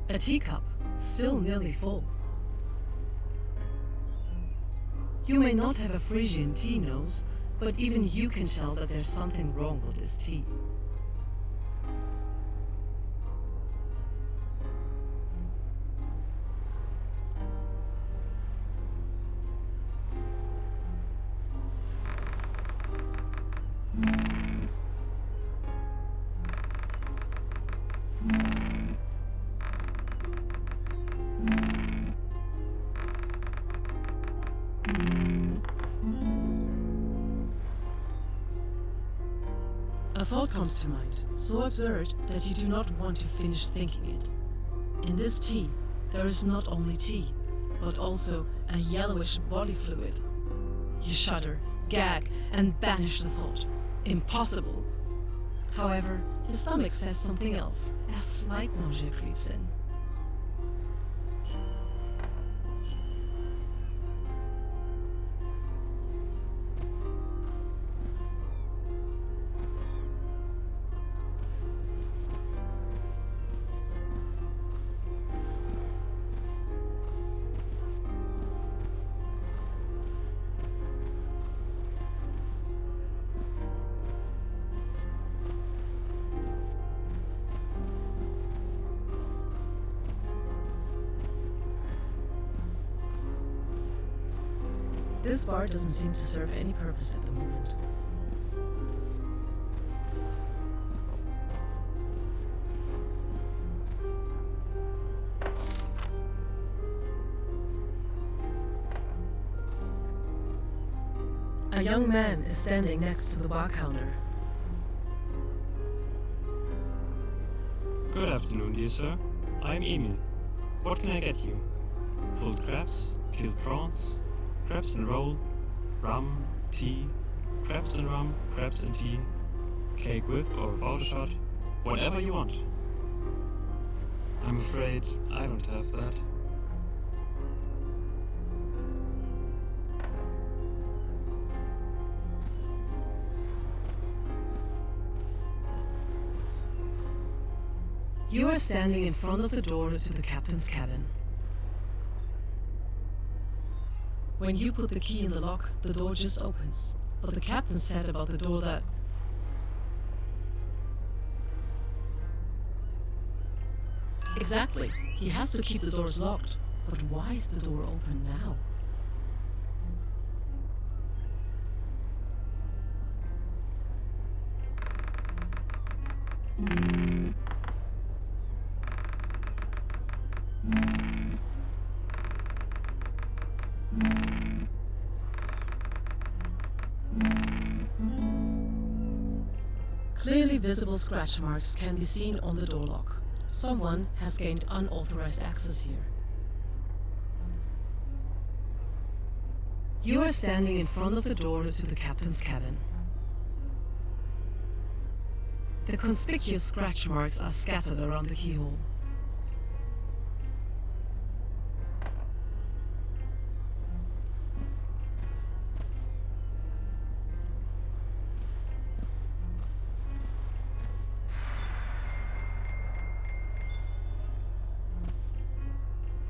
A teacup, still nearly full. You may not have a Frisian tea nose, but even you can tell that there's something wrong with this tea. A thought comes to mind, so absurd that you do not want to finish thinking it. In this tea, there is not only tea, but also a yellowish body fluid. You shudder, gag, and banish the thought. Impossible! However, your stomach says something else, as slight nausea creeps in. This bar doesn't seem to serve any purpose at the moment. A young man is standing next to the bar counter. Good afternoon, dear sir. I'm Emil. What can I get you? Pulled crabs, peeled prawns, crabs and roll, rum, tea, crabs and rum, crabs and tea, cake with or without a shot, whatever you want. I'm afraid I don't have that. You are standing in front of the door to the captain's cabin. When you put the key in the lock, the door just opens. But the captain said about the door that... Exactly. He has to keep the doors locked. But why is the door open now? Clearly visible scratch marks can be seen on the door lock. Someone has gained unauthorized access here. You are standing in front of the door to the captain's cabin. The conspicuous scratch marks are scattered around the keyhole.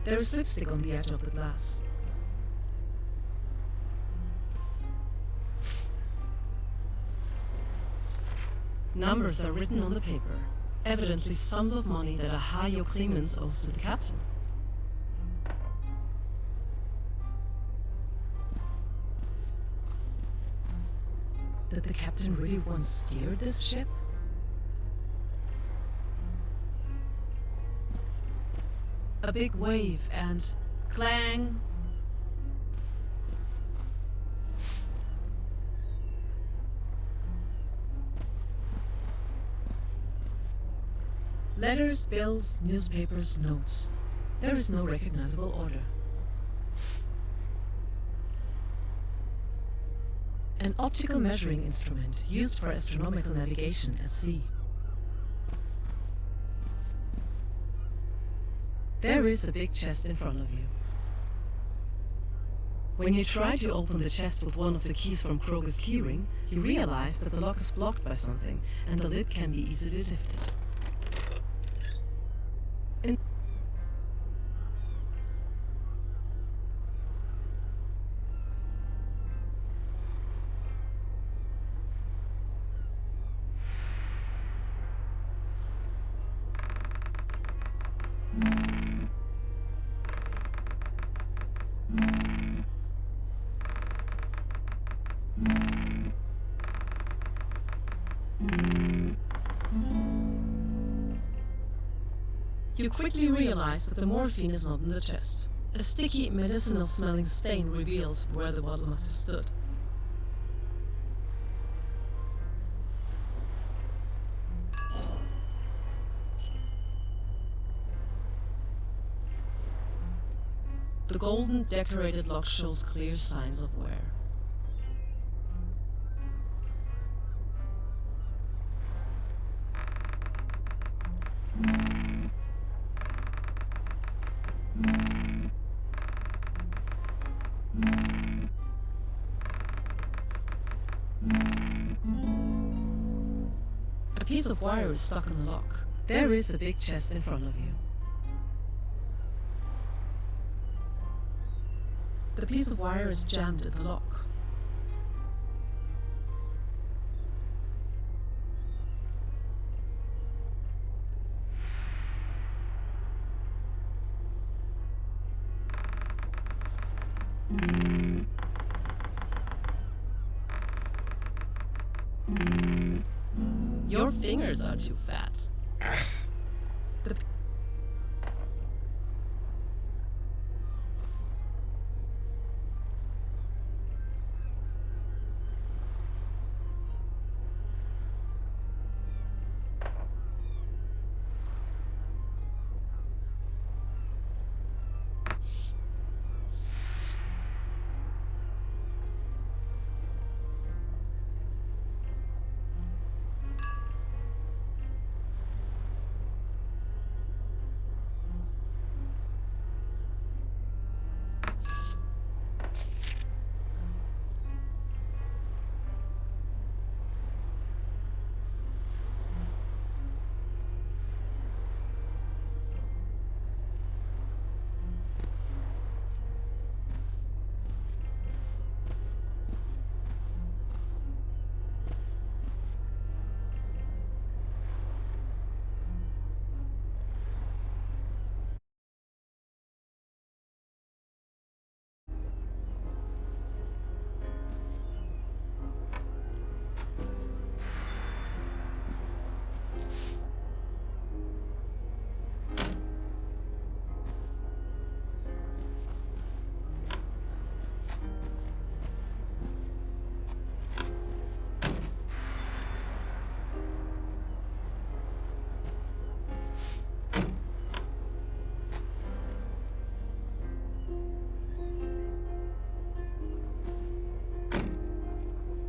There is lipstick on the edge of the glass. Numbers are written on the paper, evidently sums of money that a high Clemens owes to the captain. Did the captain really once steer this ship? A big wave and clang. Letters, bills, newspapers, notes. There is no recognizable order. An optical measuring instrument used for astronomical navigation at sea. There is a big chest in front of you. When you try to open the chest with one of the keys from Kroger's keyring, you realize that the lock is blocked by something and the lid can be easily lifted. You quickly realize that the morphine is not in the chest. A sticky, medicinal-smelling stain reveals where the bottle must have stood. The golden decorated lock shows clear signs of wear. A piece of wire is stuck in the lock. There is a big chest in front of you. The piece of wire is jammed in the lock. Your fingers are too fat. The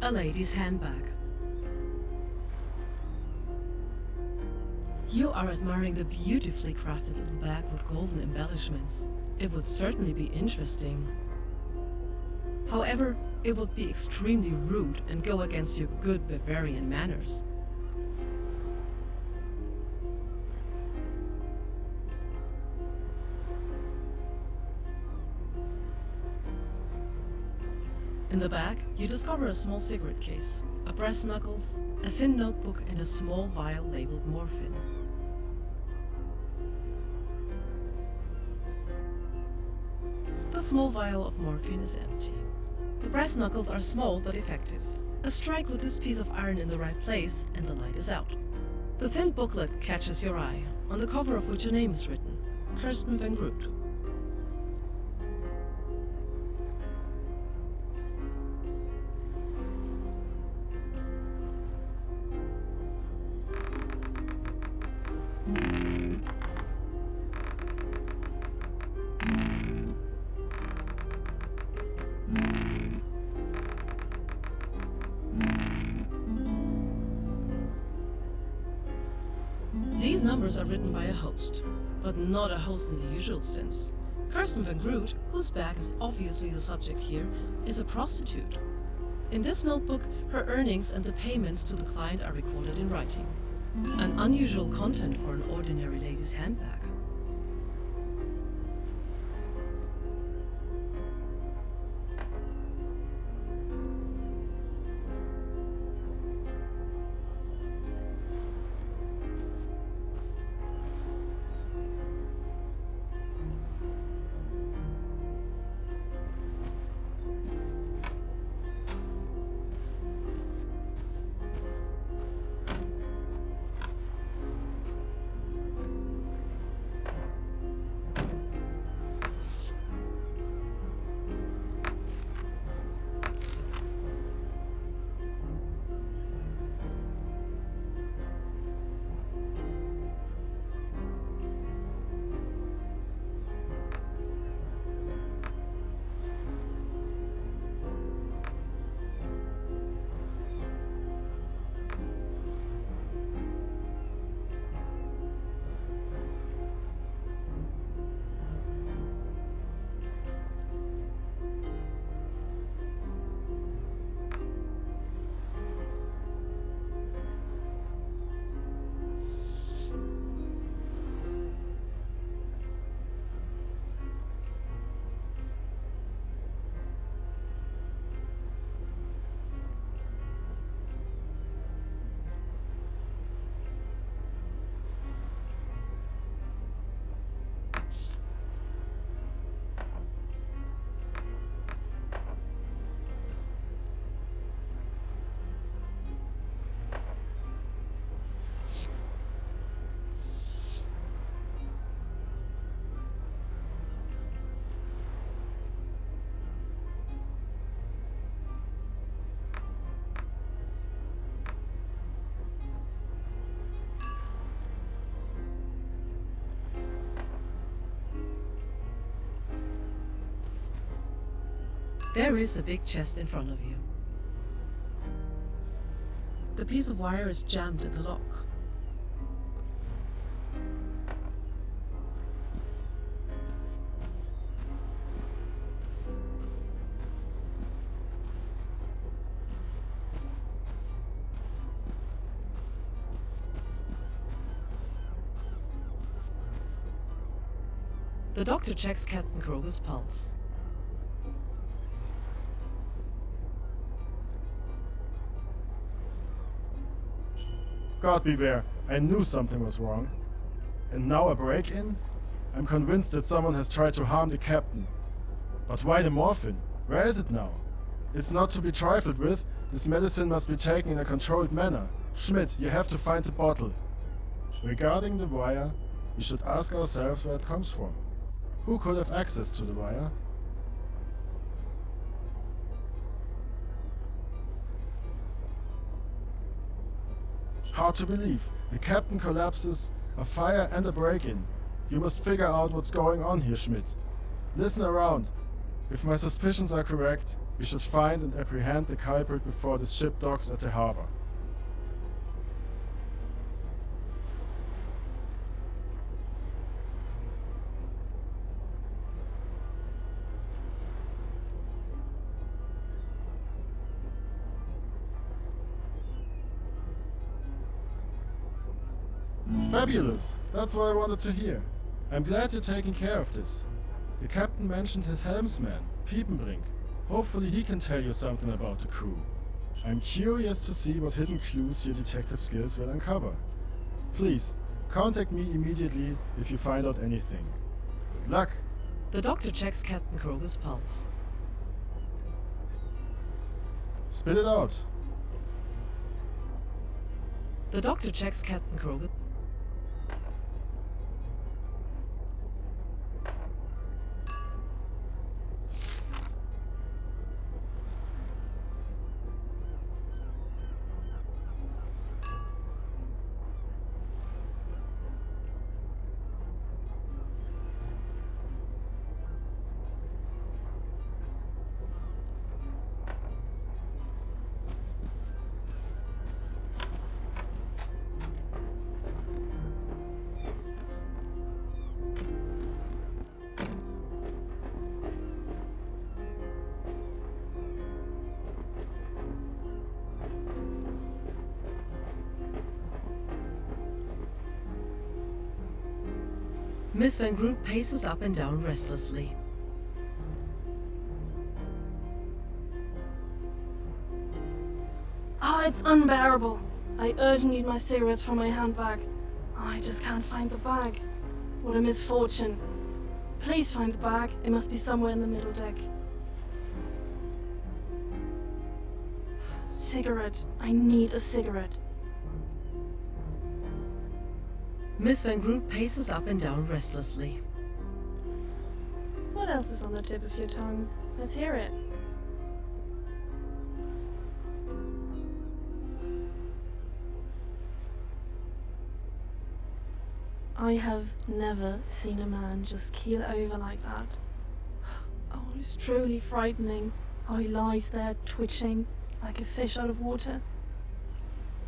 a lady's handbag. You are admiring the beautifully crafted little bag with golden embellishments. It would certainly be interesting. However, it would be extremely rude and go against your good Bavarian manners. In the bag, you discover a small cigarette case, a brass knuckles, a thin notebook, and a small vial labeled morphine. The small vial of morphine is empty. The brass knuckles are small but effective. A strike with this piece of iron in the right place and the light is out. The thin booklet catches your eye, on the cover of which a name is written, Kirsten van Groot. These numbers are written by a host, but not a host in the usual sense. Kirsten van Groot, whose bag is obviously the subject here, is a prostitute. In this notebook, her earnings and the payments to the client are recorded in writing. An unusual content for an ordinary lady's handbag. There is a big chest in front of you. The piece of wire is jammed in the lock. The doctor checks Captain Kroger's pulse. God beware, I knew something was wrong. And now a break-in? I'm convinced that someone has tried to harm the captain. But why the morphine? Where is it now? It's not to be trifled with. This medicine must be taken in a controlled manner. Schmidt, you have to find the bottle. Regarding the wire, we should ask ourselves where it comes from. Who could have access to the wire? Hard to believe. The captain collapses, a fire and a break-in. You must figure out what's going on here, Schmidt. Listen around. If my suspicions are correct, we should find and apprehend the culprit before this ship docks at the harbor. Fabulous! That's what I wanted to hear. I'm glad you're taking care of this. The captain mentioned his helmsman, Piepenbrink. Hopefully he can tell you something about the crew. I'm curious to see what hidden clues your detective skills will uncover. Please, contact me immediately if you find out anything. Good luck! The doctor checks Captain Kroger's pulse. Spit it out. The doctor checks Captain Kroger. Miss Van Groot paces up and down restlessly. It's unbearable. I urgently need my cigarettes from my handbag. I just can't find the bag. What a misfortune. Please find the bag. It must be somewhere in the middle deck. Cigarette. I need a cigarette. Miss Van Groot paces up and down restlessly. What else is on the tip of your tongue? Let's hear it. I have never seen a man just keel over like that. Oh, it's truly frightening how he lies there twitching like a fish out of water.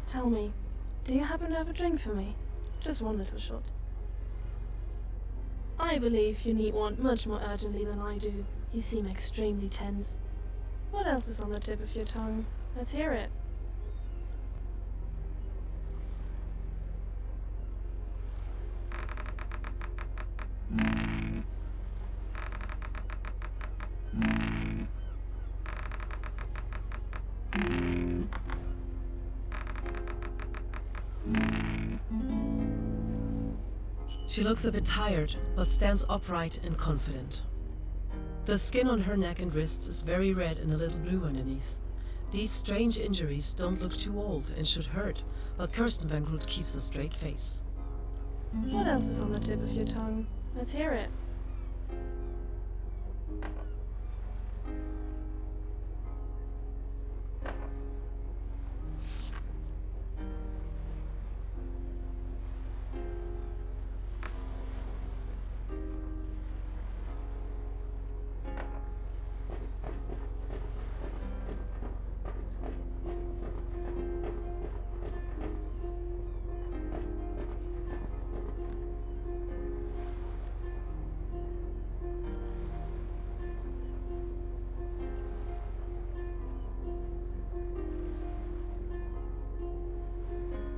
Tell me, do you happen to have a drink for me? Just one little shot. I believe you need one much more urgently than I do. You seem extremely tense. What else is on the tip of your tongue? Let's hear it. She looks a bit tired, but stands upright and confident. The skin on her neck and wrists is very red and a little blue underneath. These strange injuries don't look too old and should hurt, but Kirsten Van Groot keeps a straight face. What else is on the tip of your tongue? Let's hear it.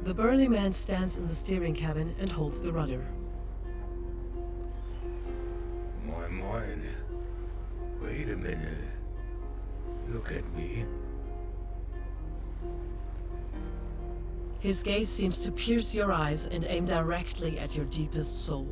The burly man stands in the steering cabin and holds the rudder. Moin moin. Wait a minute. Look at me. His gaze seems to pierce your eyes and aim directly at your deepest soul.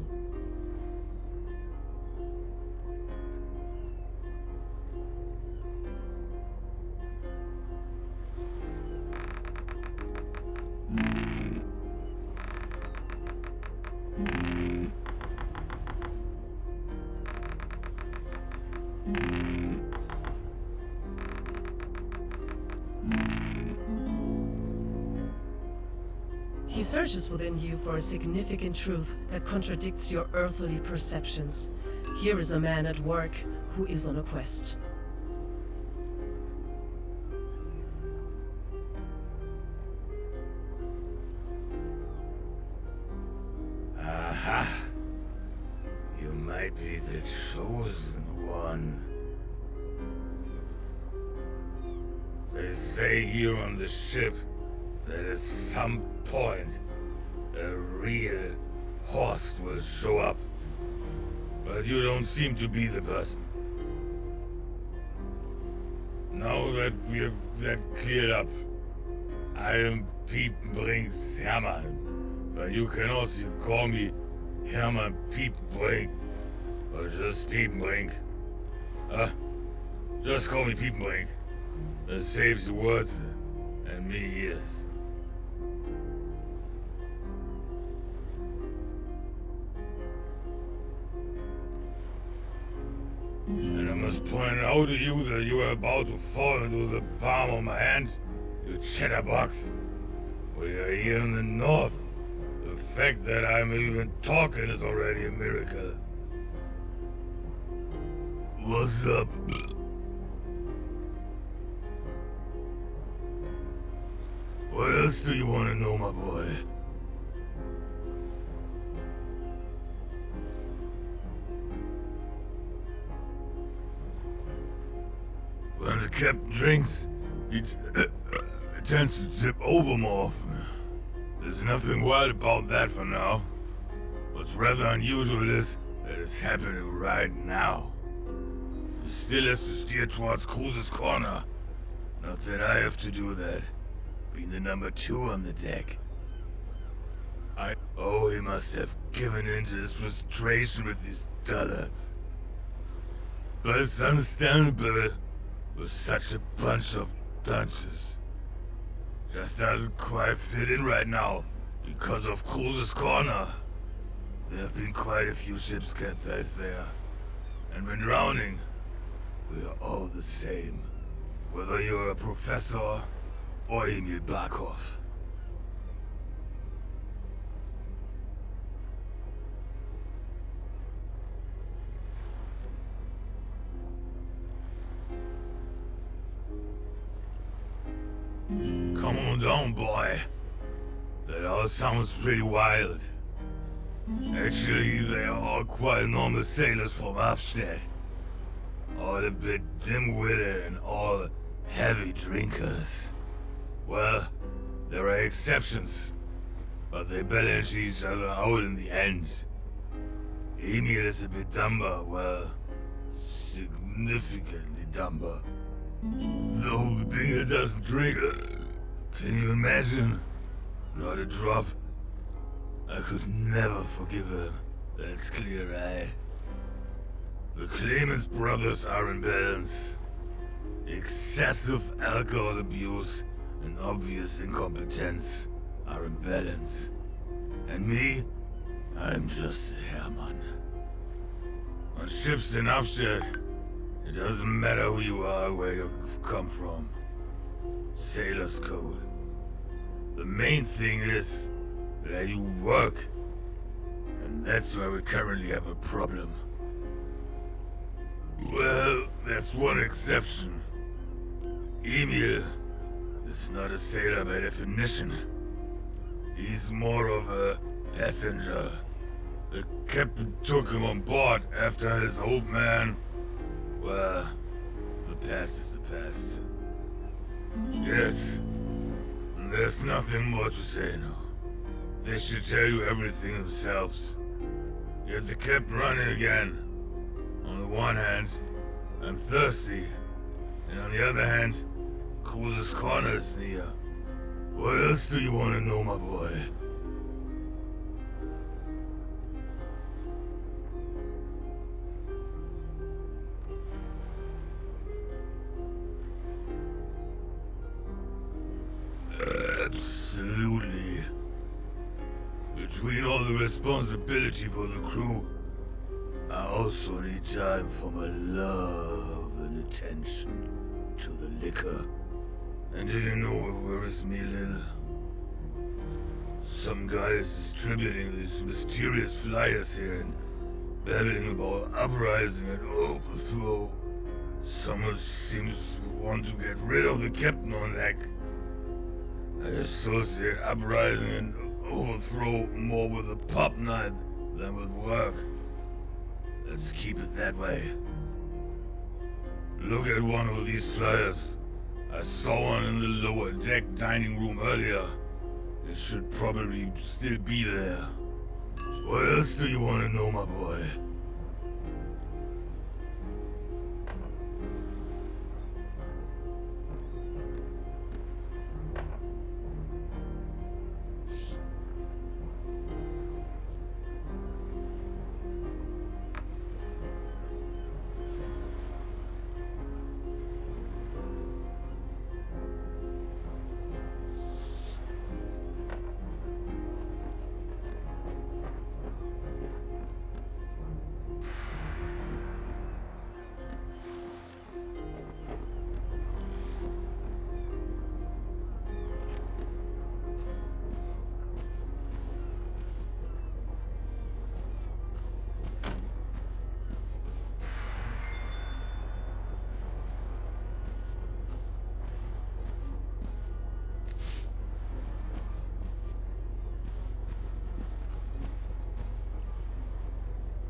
He searches within you for a significant truth that contradicts your earthly perceptions. Here is a man at work who is on a quest. Aha! You might be the chosen one. They say here on the ship that at some point a real host will show up. But you don't seem to be the person. Now that we have that cleared up, I am Bringt's Hermann, but you can also call me Hermann Brink, or just Brink. Just call me Brink. That saves the words and me ears. And I must point out to you that you are about to fall into the palm of my hand, you chatterbox. We are here in the north. The fact that I'm even talking is already a miracle. What's up? What else do you want to know, my boy? When the captain drinks, he tends to tip over more often. There's nothing wild about that for now. What's rather unusual is that it's happening right now. He still has to steer towards Cruise's corner. Not that I have to do that. Being the number 2 on the deck. Oh, he must have given in to his frustration with these dullards. But it's understandable with such a bunch of dunces. Just doesn't quite fit in right now because of Cruise's corner. There have been quite a few ships capsized there. And when drowning, we are all the same. Whether you're a professor or Emil Barkov. Come on down, boy. That all sounds pretty wild. Actually, they are all quite normal sailors from Hafstead. All a bit dim-witted and all heavy drinkers. Well, there are exceptions, but they balance each other out in the end. Emil is a bit dumber, well, significantly dumber. Though Binger doesn't drink, can you imagine? Not a drop. I could never forgive him, that's clear, eh? The Clemens brothers are in balance. Excessive alcohol abuse and obvious incompetence are in balance. And me, I'm just a Hermann. On ships in Hafstead, it doesn't matter who you are, where you've come from. Sailor's code. The main thing is that you work. And that's where we currently have a problem. Well, there's one exception. Emil is not a sailor by definition. He's more of a passenger. The captain took him on board after his old man. Well, the past is the past. Yes, There's nothing more to say now. They should tell you everything themselves. Yet they kept running again. On the one hand, I'm thirsty, and on the other hand, Cruise's corner is near. What else do you want to know, my boy? Absolutely. Between all the responsibility for the crew, I also need time for my love and attention to the liquor. And do you know what worries me a little? Some guy is distributing these mysterious flyers here and babbling about uprising and overthrow. Someone seems to want to get rid of the captain on deck. I associate uprising and overthrow more with a pub night than with work. Let's keep it that way. Look at one of these flyers. I saw one in the lower deck dining room earlier. It should probably still be there. What else do you want to know, my boy?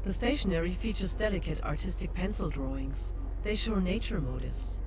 The stationery features delicate artistic pencil drawings. They show nature motifs.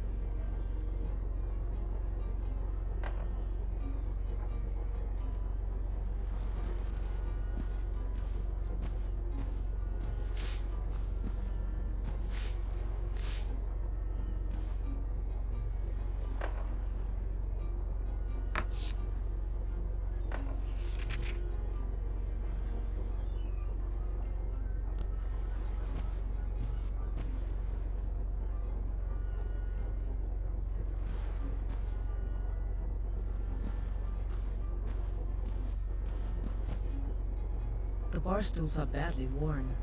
The bar stools are badly worn.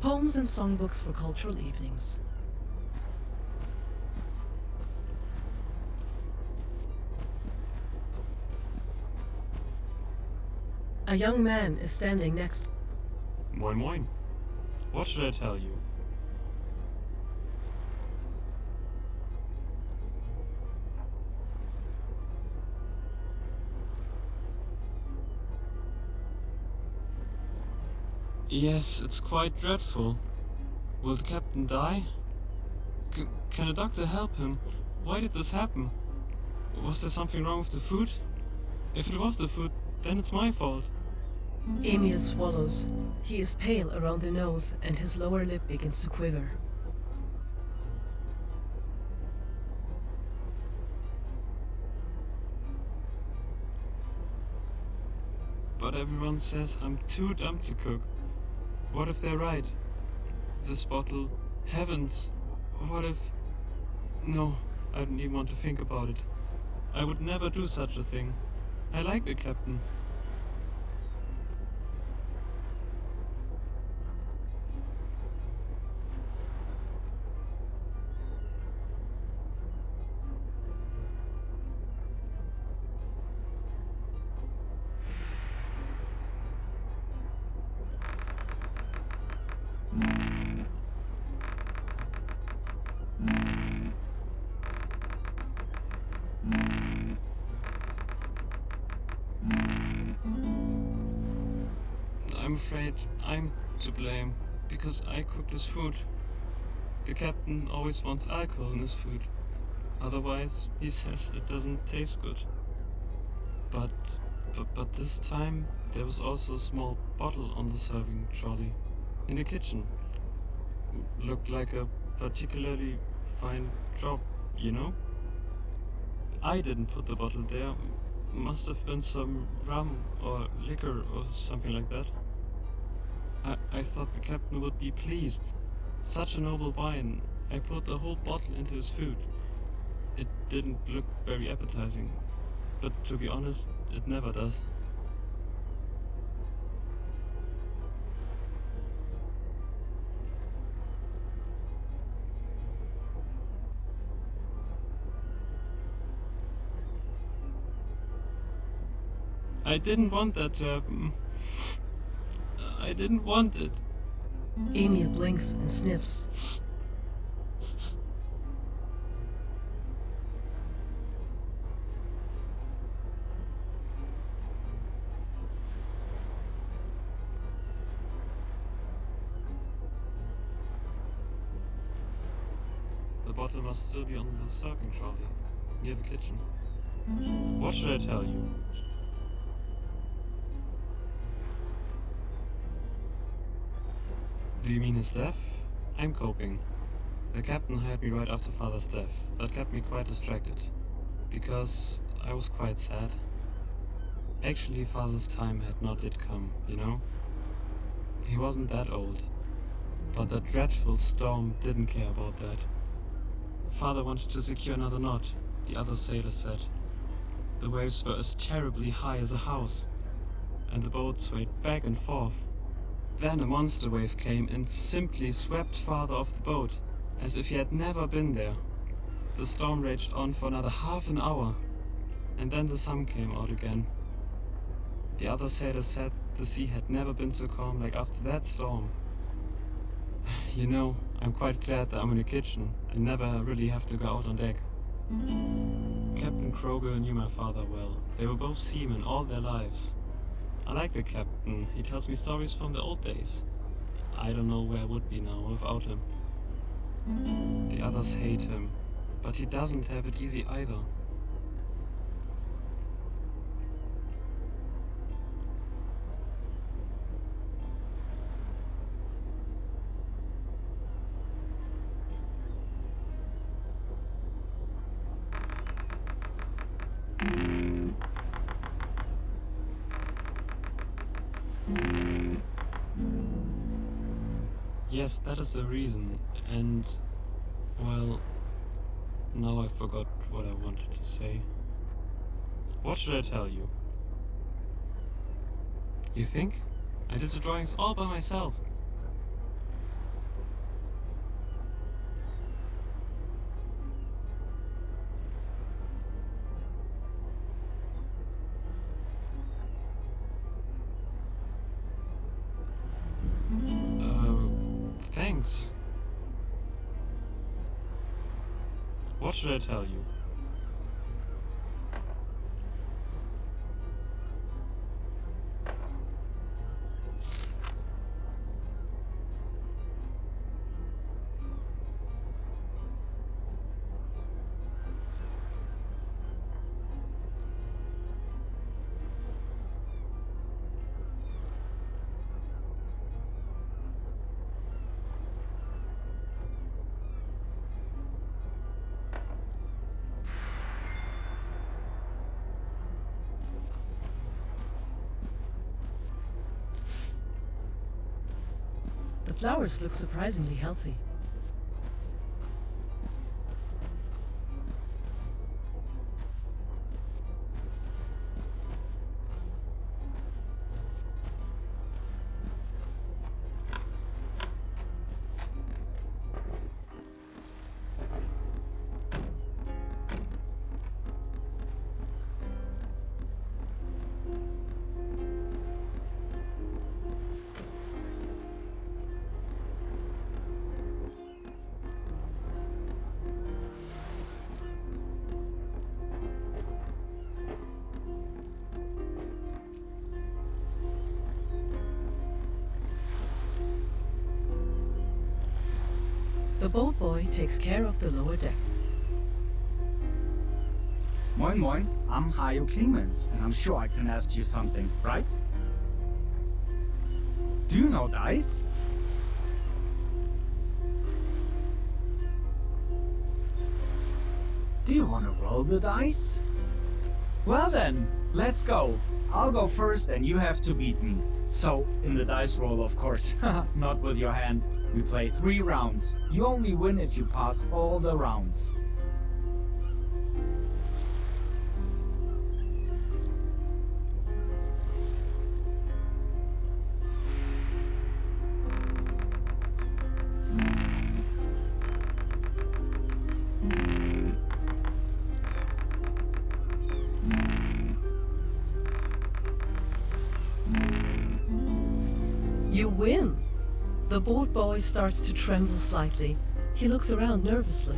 Poems and songbooks for cultural evenings. A young man is standing next. Moin moin. What should I tell you? Yes, it's quite dreadful. Will the captain die? Can a doctor help him? Why did this happen? Was there something wrong with the food? If it was the food, then it's my fault. Emil swallows. He is pale around the nose and his lower lip begins to quiver. But everyone says I'm too dumb to cook. What if they're right? This bottle... Heavens! What if... No, I don't even want to think about it. I would never do such a thing. I like the captain. I'm afraid I'm to blame, because I cooked his food. The captain always wants alcohol in his food. Otherwise, he says it doesn't taste good. But this time, there was also a small bottle on the serving trolley, in the kitchen. Looked like a particularly fine drop, you know? I didn't put the bottle there. Must have been some rum or liquor or something like that. I thought the captain would be pleased. Such a noble wine. I put the whole bottle into his food. It didn't look very appetizing, but to be honest, it never does. I didn't want that to happen. I didn't want it. Emil blinks and sniffs. The bottle must still be on the serving trolley, near the kitchen. What should I tell you? Do you mean his death? I'm coping. The captain hired me right after father's death. That kept me quite distracted. Because I was quite sad. Actually, father's time had not yet come, you know? He wasn't that old. But that dreadful storm didn't care about that. Father wanted to secure another knot, the other sailors said. The waves were as terribly high as a house, and the boat swayed back and forth. Then a monster wave came and simply swept father off the boat, as if he had never been there. The storm raged on for another half an hour, and then the sun came out again. The other sailors said the sea had never been so calm like after that storm. You know, I'm quite glad that I'm in the kitchen and never really have to go out on deck. Captain Kroger knew my father well. They were both seamen all their lives. I like the captain. He tells me stories from the old days. I don't know where I would be now without him. The others hate him, but he doesn't have it easy either. Yes, that is the reason, and, well, now I forgot what I wanted to say. What should I tell you? You think? I did the drawings all by myself. Thanks. What should I tell you? flowers look surprisingly healthy. The boat boy takes care of the lower deck. Moin moin, I'm Hajo Clemens, and I'm sure I can ask you something, right? Do you know dice? Do you want to roll the dice? Well then, let's go. I'll go first and you have to beat me. So, in the dice roll, of course, not with your hand. We play 3 rounds. You only win if you pass all the rounds. You win! The boat boy starts to tremble slightly. He looks around nervously.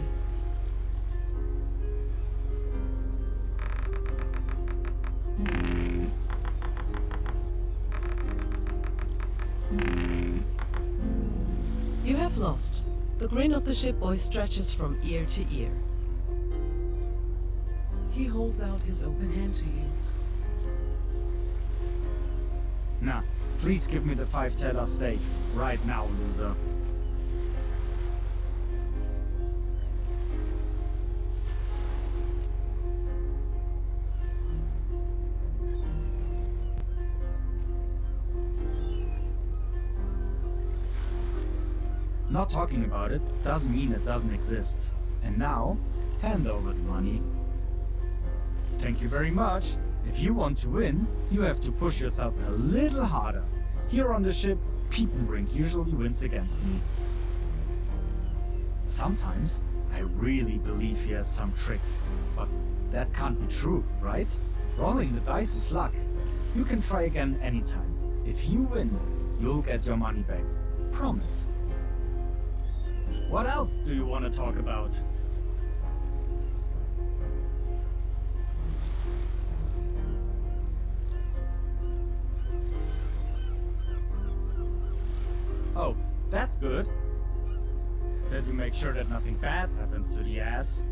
You have lost. The grin of the ship boy stretches from ear to ear. He holds out his open hand to you. Nah, please give me the 5-taler steak. Right now, loser. Not talking about it doesn't mean it doesn't exist. And now, hand over the money. Thank you very much. If you want to win, you have to push yourself a little harder. Here on the ship, Brink usually wins against me. Sometimes I really believe he has some trick, but that can't be true, right? Rolling the dice is luck. You can try again anytime. If you win, you'll get your money back. Promise. What else do you want to talk about? Oh, that's good. Did you make sure that nothing bad happens to the ass?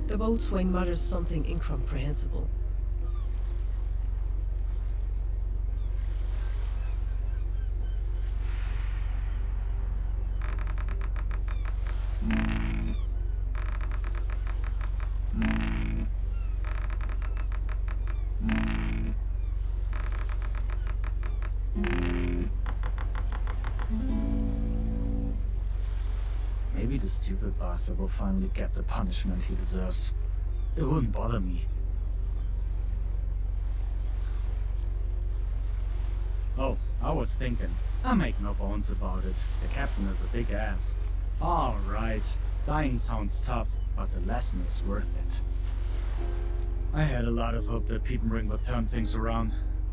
The boatswain mutters something incomprehensible. Maybe the stupid bastard will finally get the punishment he deserves. It wouldn't bother me. Oh, I was thinking. I make no bones about it. The captain is a big ass. Alright, dying sounds tough, but the lesson is worth it. I had a lot of hope that Brink would turn things around,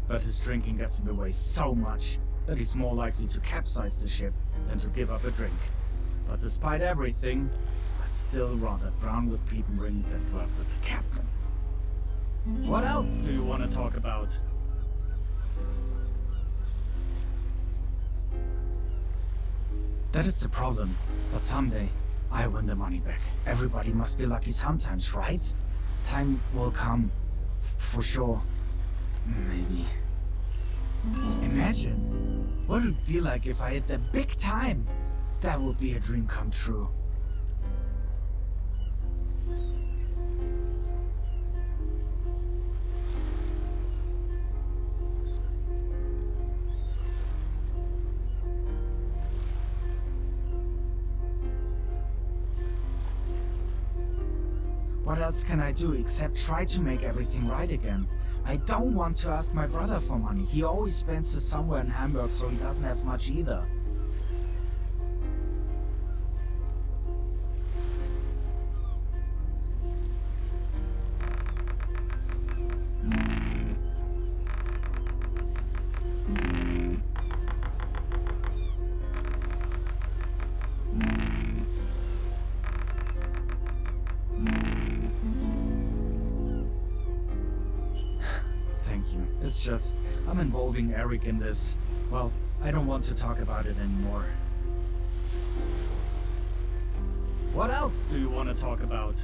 but his drinking gets in the way so much that he's more likely to capsize the ship than to give up a drink. But despite everything, I'd still rather drown with Brink than work with the captain. What else do you want to talk about? That is the problem, but someday I win the money back. Everybody must be lucky sometimes, right? Time will come, for sure. Maybe. Imagine what it would be like if I hit the big time. That would be a dream come true. What else can I do except try to make everything right again? I don't want to ask my brother for money. He always spends the summer in Hamburg, so he doesn't have much either. It's just, I'm involving Eric in this. Well, I don't want to talk about it anymore. What else do you want to talk about?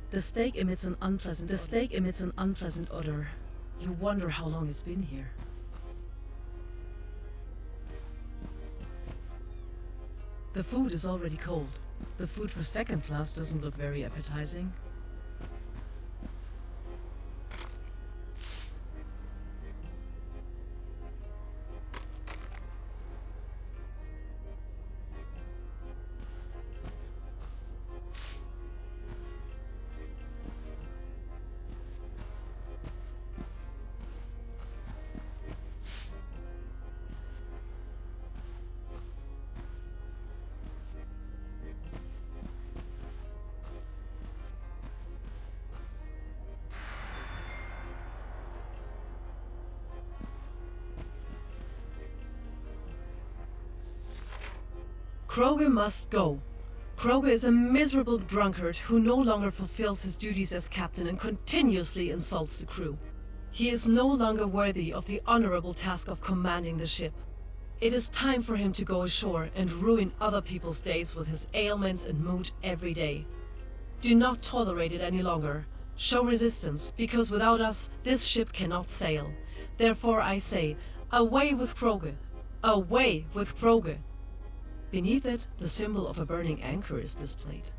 The steak emits an unpleasant odor. You wonder how long it's been here. The food is already cold. The food for second class doesn't look very appetizing. Kroge must go. Kroge is a miserable drunkard who no longer fulfills his duties as captain and continuously insults the crew. He is no longer worthy of the honorable task of commanding the ship. It is time for him to go ashore and ruin other people's days with his ailments and mood every day. Do not tolerate it any longer. Show resistance, because without us, this ship cannot sail. Therefore I say, away with Kroge! Away with Kroge! Beneath it, the symbol of a burning anchor is displayed.